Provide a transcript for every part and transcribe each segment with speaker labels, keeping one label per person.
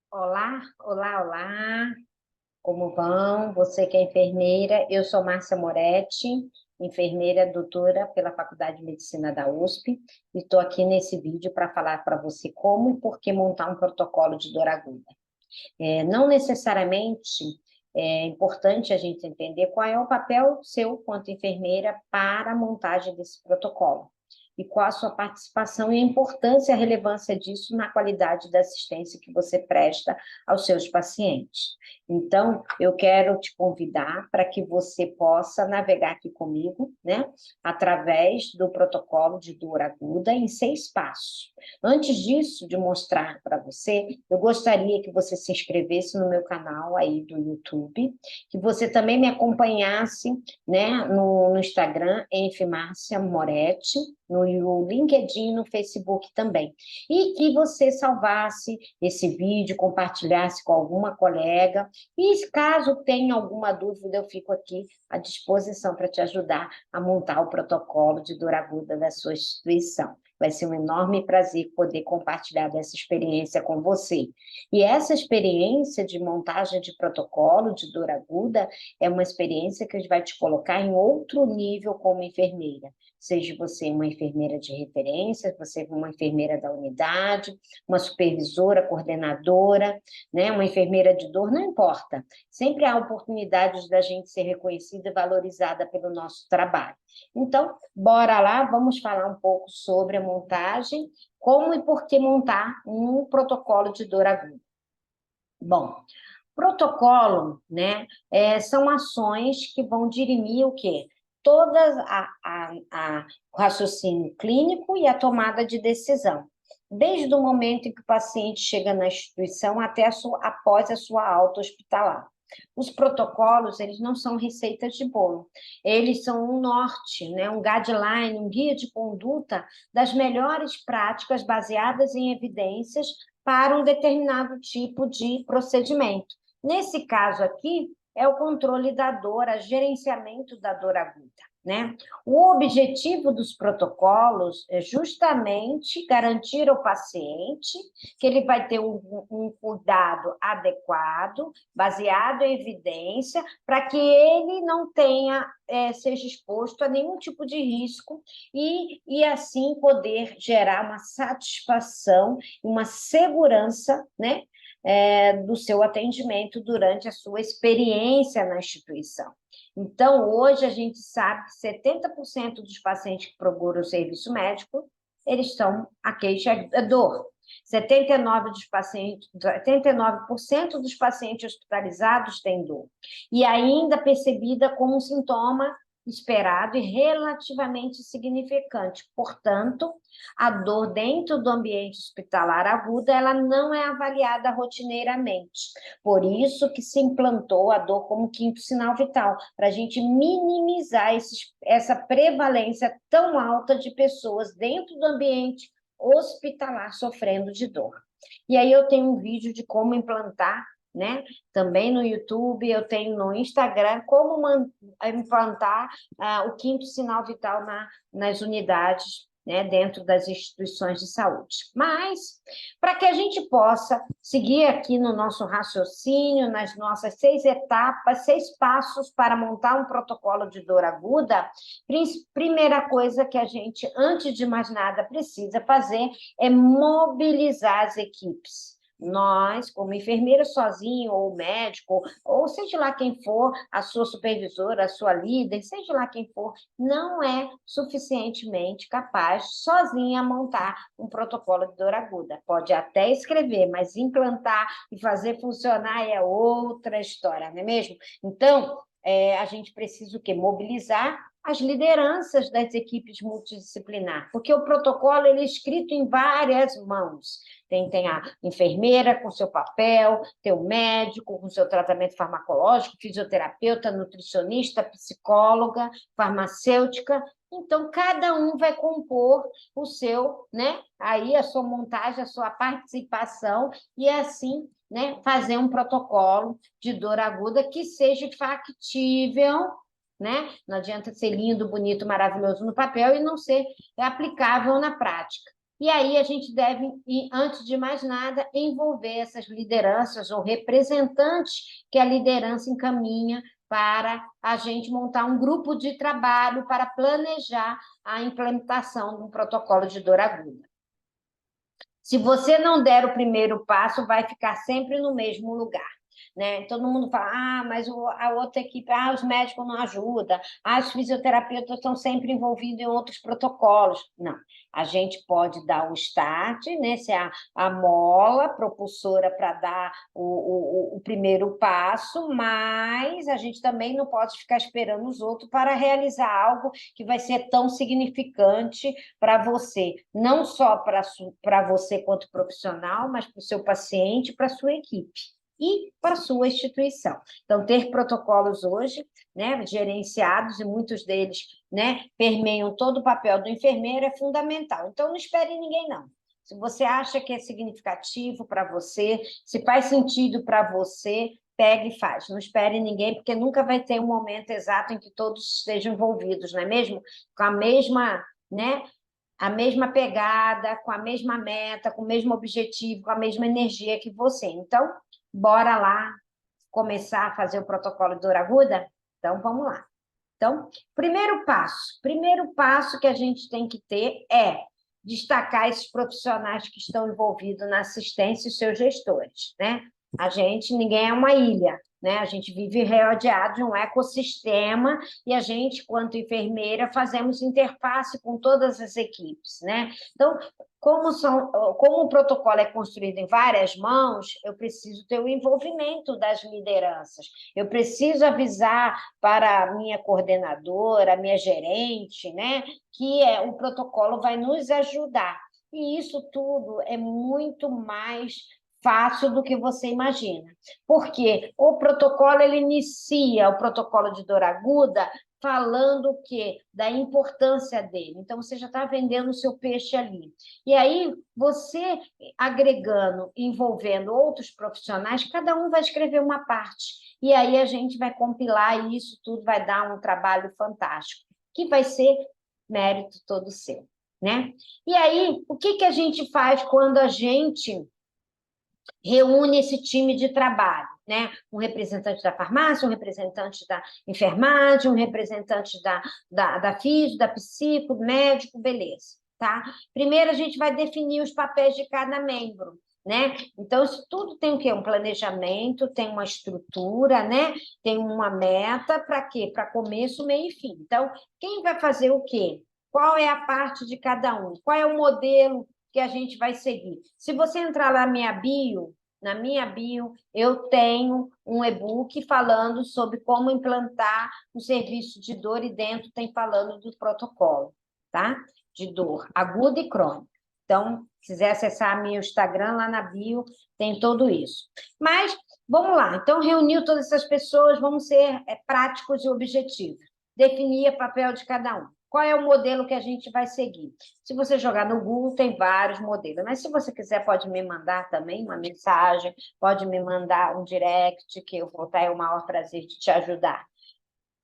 Speaker 1: Olá, olá, olá, como vão? Você que é enfermeira, eu sou Márcia Moretti, enfermeira doutora pela Faculdade de Medicina da USP, e estou aqui nesse vídeo para falar para você como e por que montar um protocolo de dor aguda. Não necessariamente é importante a gente entender qual é o papel seu quanto enfermeira para a montagem desse protocolo e qual a sua participação e a importância e a relevância disso na qualidade da assistência que você presta aos seus pacientes. Então, eu quero te convidar para que você possa navegar aqui comigo, né, através do protocolo de dor aguda em 6 passos. Antes disso, de mostrar para você, eu gostaria que você se inscrevesse no meu canal aí do YouTube, que você também me acompanhasse, né, no Instagram, Márcia Moretti, no LinkedIn, no Facebook também. E que você salvasse esse vídeo, compartilhasse com alguma colega, e caso tenha alguma dúvida, eu fico aqui à disposição para te ajudar a montar o protocolo de dor aguda da sua instituição. Vai ser um enorme prazer poder compartilhar dessa experiência com você. E essa experiência de montagem de protocolo de dor aguda é uma experiência que vai te colocar em outro nível como enfermeira. Seja você uma enfermeira de referência, você uma enfermeira da unidade, uma supervisora, coordenadora, né, uma enfermeira de dor, não importa. Sempre há oportunidades da gente ser reconhecida e valorizada pelo nosso trabalho. Então, bora lá, vamos falar um pouco sobre a montagem, como e por que montar um protocolo de dor aguda. Bom, protocolo, né, são ações que vão dirimir o quê? Toda o raciocínio clínico e a tomada de decisão, desde o momento em que o paciente chega na instituição até após a sua alta hospitalar. Os protocolos, eles não são receitas de bolo, eles são um norte, né, um guideline, um guia de conduta das melhores práticas baseadas em evidências para um determinado tipo de procedimento. Nesse caso aqui, é o controle da dor, o gerenciamento da dor aguda, né? O objetivo dos protocolos é justamente garantir ao paciente que ele vai ter um cuidado adequado, baseado em evidência, para que ele não tenha, seja exposto a nenhum tipo de risco e assim poder gerar uma satisfação, uma segurança, né, do seu atendimento durante a sua experiência na instituição. Então, hoje a gente sabe que 70% dos pacientes que procuram o serviço médico, eles estão a queixa é dor. 79% dos pacientes hospitalizados têm dor. E ainda percebida como um sintoma esperado e relativamente significante. Portanto, a dor dentro do ambiente hospitalar aguda, ela não é avaliada rotineiramente. Por isso que se implantou a dor como quinto sinal vital, para a gente minimizar essa prevalência tão alta de pessoas dentro do ambiente hospitalar sofrendo de dor. E aí eu tenho um vídeo de como implantar, né? Também no YouTube, eu tenho no Instagram, como implantar o quinto sinal vital nas unidades, né, dentro das instituições de saúde. Mas, para que a gente possa seguir aqui no nosso raciocínio, nas nossas 6 etapas, 6 passos para montar um protocolo de dor aguda, primeira coisa que a gente, antes de mais nada, precisa fazer é mobilizar as equipes. Nós, como enfermeira sozinho, ou médico, ou seja lá quem for, a sua supervisora, a sua líder, seja lá quem for, não é suficientemente capaz sozinha montar um protocolo de dor aguda. Pode até escrever, mas implantar e fazer funcionar é outra história, não é mesmo? Então, a gente precisa o quê? Mobilizar as lideranças das equipes multidisciplinar, porque o protocolo ele é escrito em várias mãos. Tem a enfermeira com seu papel, tem o médico com seu tratamento farmacológico, fisioterapeuta, nutricionista, psicóloga, farmacêutica. Então, cada um vai compor o seu, né? Aí a sua montagem, a sua participação, e assim, né, fazer um protocolo de dor aguda que seja factível, né? Não adianta ser lindo, bonito, maravilhoso no papel e não ser aplicável na prática. E aí a gente deve, antes de mais nada, envolver essas lideranças ou representantes que a liderança encaminha para a gente montar um grupo de trabalho para planejar a implementação de um protocolo de dor aguda. Se você não der o primeiro passo, vai ficar sempre no mesmo lugar. Né? Todo mundo fala, mas a outra equipe, os médicos não ajudam, os fisioterapeutas estão sempre envolvidos em outros protocolos. Não, a gente pode dar o start, né? Ser a mola propulsora para dar o primeiro passo, mas a gente também não pode ficar esperando os outros para realizar algo que vai ser tão significante para você, não só para você quanto profissional, mas para o seu paciente, para a sua equipe e para a sua instituição. Então, ter protocolos hoje, né, gerenciados, e muitos deles, né, permeiam todo o papel do enfermeiro, é fundamental. Então, não espere ninguém, não. Se você acha que é significativo para você, se faz sentido para você, pegue e faz. Não espere ninguém, porque nunca vai ter um momento exato em que todos estejam envolvidos, não é mesmo? Com a mesma, né, a mesma pegada, com a mesma meta, com o mesmo objetivo, com a mesma energia que você. Então, bora lá começar a fazer o protocolo de dor aguda? Então, vamos lá. Então, primeiro passo que a gente tem que ter é destacar esses profissionais que estão envolvidos na assistência e seus gestores, né? Ninguém é uma ilha, né? A gente vive rodeado de um ecossistema e a gente, quanto enfermeira, fazemos interface com todas as equipes, né? Então, como o protocolo é construído em várias mãos, eu preciso ter o envolvimento das lideranças. Eu preciso avisar para a minha coordenadora, a minha gerente, né, que o protocolo vai nos ajudar. E isso tudo é muito mais fácil do que você imagina. Porque o protocolo, ele inicia o protocolo de dor aguda falando o quê? Da importância dele. Então, você já está vendendo o seu peixe ali. E aí, você agregando, envolvendo outros profissionais, cada um vai escrever uma parte. E aí a gente vai compilar e isso tudo vai dar um trabalho fantástico, que vai ser mérito todo seu, né? E aí, o que a gente faz quando a gente reúne esse time de trabalho, né? Um representante da farmácia, um representante da enfermagem, um representante da físio, da psico, médico, beleza, tá? Primeiro a gente vai definir os papéis de cada membro, né? Então, isso tudo tem o quê? Um planejamento, tem uma estrutura, né? Tem uma meta para quê? Para começo, meio e fim. Então, quem vai fazer o quê? Qual é a parte de cada um? Qual é o modelo que a gente vai seguir? Se você entrar lá na minha bio, eu tenho um e-book falando sobre como implantar um serviço de dor e dentro tem falando do protocolo, tá? De dor aguda e crônica. Então, se quiser acessar meu Instagram, lá na bio tem tudo isso. Mas, vamos lá. Então, reuniu todas essas pessoas, vamos ser práticos e objetivos. Definir o papel de cada um. Qual é o modelo que a gente vai seguir? Se você jogar no Google, tem vários modelos, mas se você quiser, pode me mandar também uma mensagem, pode me mandar um direct, que eu vou ter o maior prazer de te ajudar.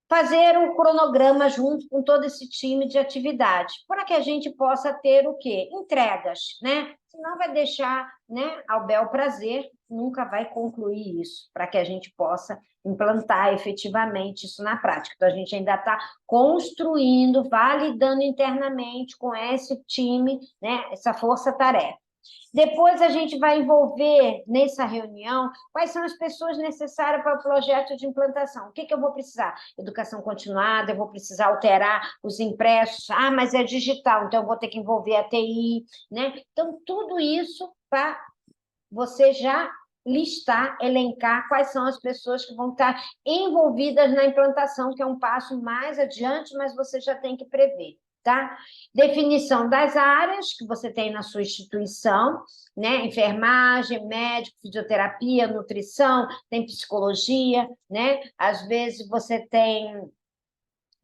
Speaker 1: Fazer um cronograma junto com todo esse time de atividade, para que a gente possa ter o quê? Entregas, né? Senão vai deixar, né, ao bel prazer, nunca vai concluir isso, para que a gente possa implantar efetivamente isso na prática. Então, a gente ainda está construindo, validando internamente com esse time, né, essa força-tarefa. Depois a gente vai envolver nessa reunião quais são as pessoas necessárias para o projeto de implantação. O que eu vou precisar? Educação continuada, eu vou precisar alterar os impressos. Mas é digital, então eu vou ter que envolver a TI, né? Então, tudo isso para você já listar, elencar quais são as pessoas que vão estar envolvidas na implantação, que é um passo mais adiante, mas você já tem que prever. Tá? Definição das áreas que você tem na sua instituição, né? Enfermagem, médico, fisioterapia, nutrição, tem psicologia, né? Às vezes você tem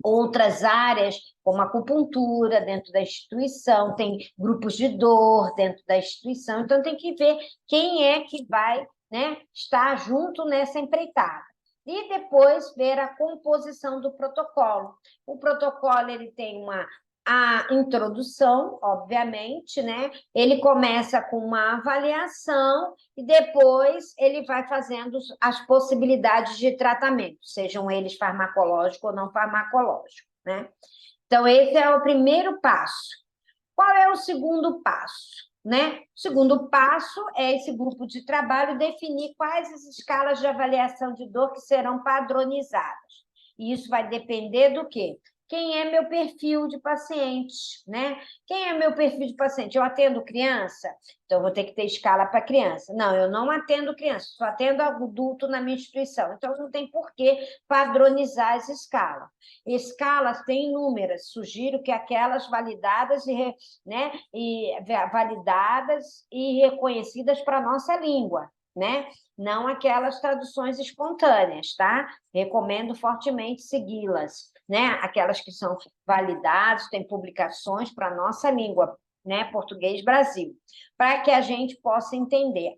Speaker 1: outras áreas, como acupuntura dentro da instituição, tem grupos de dor dentro da instituição, então tem que ver quem é que vai, né, estar junto nessa empreitada. E depois ver a composição do protocolo. O protocolo ele tem a introdução, obviamente, né? Ele começa com uma avaliação e depois ele vai fazendo as possibilidades de tratamento, sejam eles farmacológicos ou não farmacológicos, né? Então, esse é o primeiro passo. Qual é o segundo passo? Né? O segundo passo é esse grupo de trabalho definir quais as escalas de avaliação de dor que serão padronizadas. E isso vai depender do quê? Quem é meu perfil de paciente, né? Quem é meu perfil de paciente? Eu atendo criança? Então, eu vou ter que ter escala para criança. Não, eu não atendo criança, só atendo adulto na minha instituição. Então, não tem por que padronizar essa escala. Escalas têm inúmeras, sugiro que aquelas validadas né, validadas e reconhecidas para a nossa língua, né? Não aquelas traduções espontâneas, tá? Recomendo fortemente segui-las, né? Aquelas que são validadas, têm publicações para a nossa língua, né? Português Brasil, para que a gente possa entender.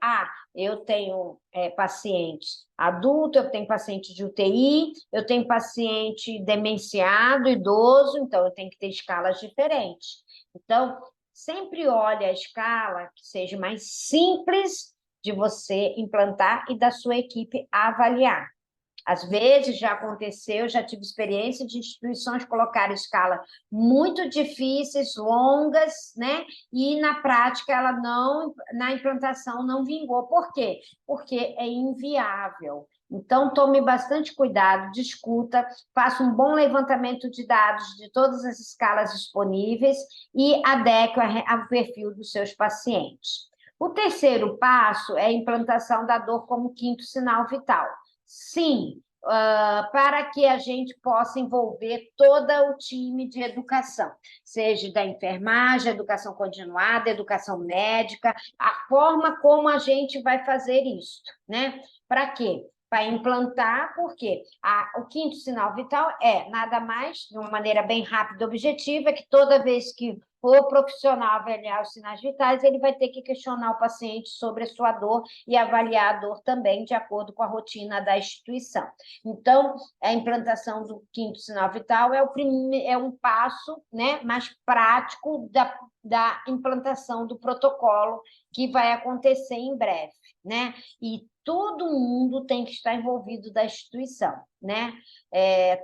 Speaker 1: Eu tenho paciente adulto, eu tenho paciente de UTI, eu tenho paciente demenciado, idoso, então eu tenho que ter escalas diferentes. Então, sempre olhe a escala que seja mais simples de você implantar e da sua equipe avaliar. Às vezes já aconteceu, já tive experiência de instituições colocar escalas muito difíceis, longas, né? E na prática ela não, na implantação não vingou. Por quê? Porque é inviável. Então, tome bastante cuidado, discuta, faça um bom levantamento de dados de todas as escalas disponíveis e adeque ao perfil dos seus pacientes. O terceiro passo é a implantação da dor como quinto sinal vital. Sim, para que a gente possa envolver todo o time de educação, seja da enfermagem, educação continuada, educação médica, a forma como a gente vai fazer isso, né? Para quê? Para implantar, porque o quinto sinal vital é nada mais, de uma maneira bem rápida e objetiva, que toda vez que o profissional avaliar os sinais vitais, ele vai ter que questionar o paciente sobre a sua dor e avaliar a dor também de acordo com a rotina da instituição. Então, a implantação do quinto sinal vital é um passo, né, mais prático da implantação do protocolo que vai acontecer em breve, né? E todo mundo tem que estar envolvido da instituição, né?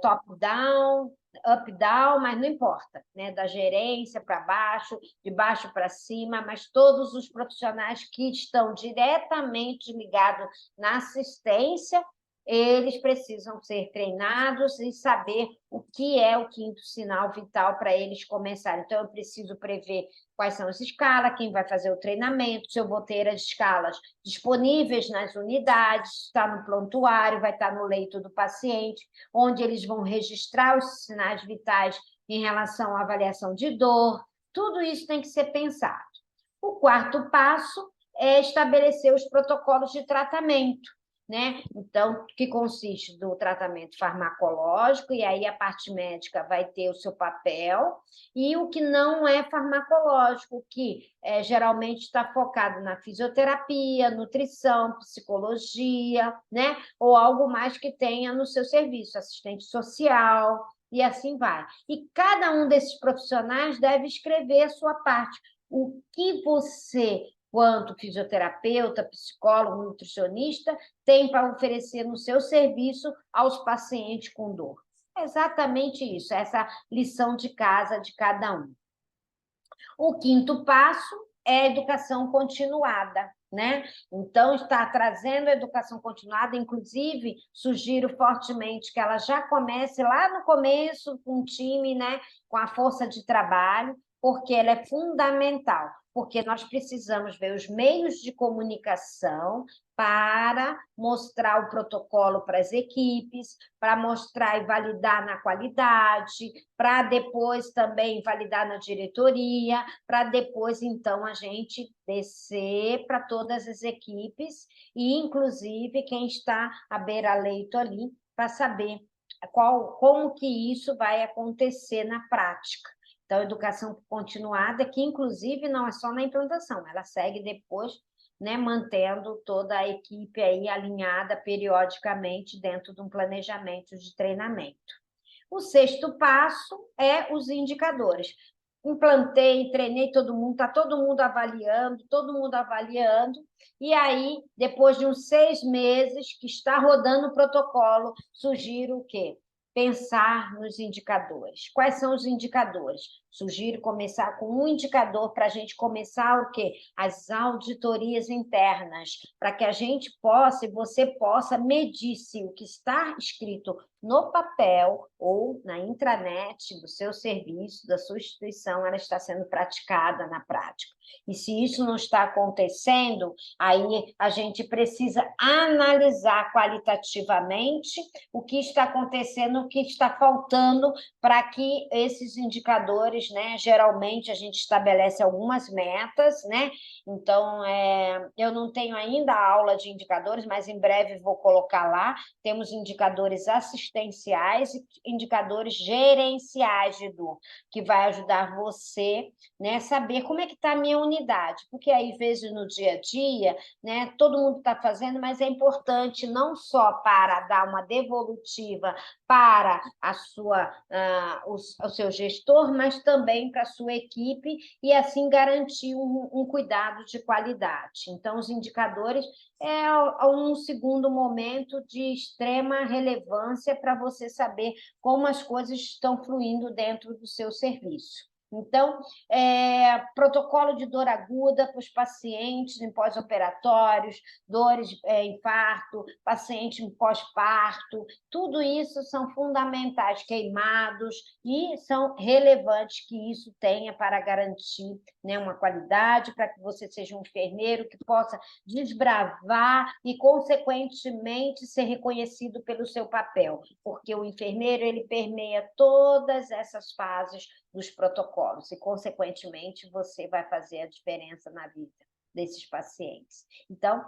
Speaker 1: Top-down, up-down, mas não importa, né? Da gerência para baixo, de baixo para cima, mas todos os profissionais que estão diretamente ligados na assistência, eles precisam ser treinados e saber o que é o quinto sinal vital para eles começarem. Então, eu preciso prever quais são as escalas, quem vai fazer o treinamento, se eu vou ter as escalas disponíveis nas unidades, está no prontuário, vai estar no leito do paciente, onde eles vão registrar os sinais vitais em relação à avaliação de dor. Tudo isso tem que ser pensado. O quarto passo é estabelecer os protocolos de tratamento, né? Então, que consiste do tratamento farmacológico, e aí a parte médica vai ter o seu papel, e o que não é farmacológico, que geralmente está focado na fisioterapia, nutrição, psicologia, né? Ou algo mais que tenha no seu serviço, assistente social, e assim vai. E cada um desses profissionais deve escrever a sua parte. O que você, quanto fisioterapeuta, psicólogo, nutricionista, tem para oferecer no seu serviço aos pacientes com dor. É exatamente isso, essa lição de casa de cada um. O quinto passo é a educação continuada, né? Então, está trazendo a educação continuada, inclusive, sugiro fortemente que ela já comece lá no começo com o time, né? Com a força de trabalho, porque ela é fundamental, porque nós precisamos ver os meios de comunicação para mostrar o protocolo para as equipes, para mostrar e validar na qualidade, para depois também validar na diretoria, para depois, então, a gente descer para todas as equipes e, inclusive, quem está à beira-leito ali, para saber como que isso vai acontecer na prática. Então, educação continuada, que inclusive não é só na implantação, ela segue depois, né, mantendo toda a equipe aí alinhada periodicamente dentro de um planejamento de treinamento. O sexto passo é os indicadores. Implantei, treinei todo mundo, está todo mundo avaliando, e aí, depois de uns 6 meses que está rodando o protocolo, sugiro o quê? Pensar nos indicadores. Quais são os indicadores? Sugiro começar com um indicador para a gente começar o quê? As auditorias internas, para que a gente possa e você possa medir se o que está escrito no papel ou na intranet do seu serviço, da sua instituição, ela está sendo praticada na prática. E se isso não está acontecendo, aí a gente precisa analisar qualitativamente o que está acontecendo, o que está faltando para que esses indicadores, né? Geralmente a gente estabelece algumas metas, né? Então, eu não tenho ainda a aula de indicadores, mas em breve vou colocar lá. Temos indicadores assistenciais e indicadores gerenciais, Edu, que vai ajudar você, né, saber como é que está a minha unidade, porque aí, às vezes, no dia a dia, né, todo mundo está fazendo, mas é importante não só para dar uma devolutiva para o seu gestor, mas também para a sua equipe e, assim, garantir um cuidado de qualidade. Então, os indicadores um segundo momento de extrema relevância para você saber como as coisas estão fluindo dentro do seu serviço. Então, protocolo de dor aguda para os pacientes em pós-operatórios, dores, infarto, paciente em pós-parto, tudo isso são fundamentais, queimados, e são relevantes que isso tenha para garantir, né, uma qualidade, para que você seja um enfermeiro que possa desbravar e, consequentemente, ser reconhecido pelo seu papel, porque o enfermeiro ele permeia todas essas fases dos protocolos e, consequentemente, você vai fazer a diferença na vida desses pacientes. Então,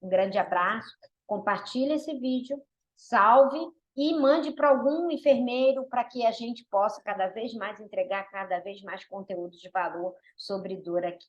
Speaker 1: um grande abraço, compartilhe esse vídeo, salve e mande para algum enfermeiro para que a gente possa cada vez mais entregar cada vez mais conteúdo de valor sobre dor aqui.